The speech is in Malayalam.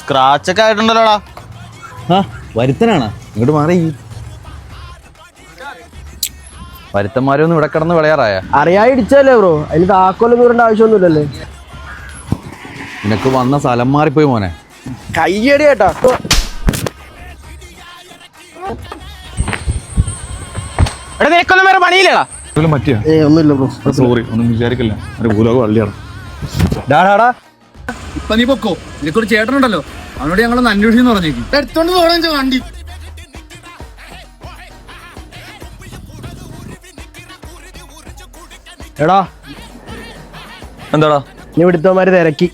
സ്ക്രാച്ച് ഒക്കെ ആയിട്ടുണ്ടല്ലോടാ. ആ വരുത്തനാണ് ഇങ്ങോട്ട് മാറി. വരുത്തന്മാരൊന്നും ഇവിടെ കിടന്ന് വിളയാറായ അറിയാതെ ഇടിച്ചല്ലേ ബ്രോ, അതിന് താക്കോലൊന്നും വരേണ്ട ആവശ്യമൊന്നുമില്ലല്ലേ. നിനക്ക് വന്ന സ്ഥലം മാറിപ്പോയി മോനെ. കയ്യടി കേട്ടാ. എടാ നിനക്കൊന്നും വേറെ പണിയില്ലേടാ? പറ്റിയ ഒന്നുമില്ല ബ്രോ. സോറി, ഒന്നും വിചാരിക്കില്ല. ഒരു ഭൂലോകം വള്ളിയാണ്. ഇപ്പൊ നീ പൊക്കോ, നിനക്കൊരു ചേട്ടനുണ്ടല്ലോ, അവനോട് ഞങ്ങളൊന്ന് അന്വേഷിച്ചെന്ന് പറഞ്ഞേക്കും. എടുത്തോണ്ട് പോകണം വണ്ടി. എടാ എന്താടാ നീ ഇവിടുത്തമാര് തിരക്കി.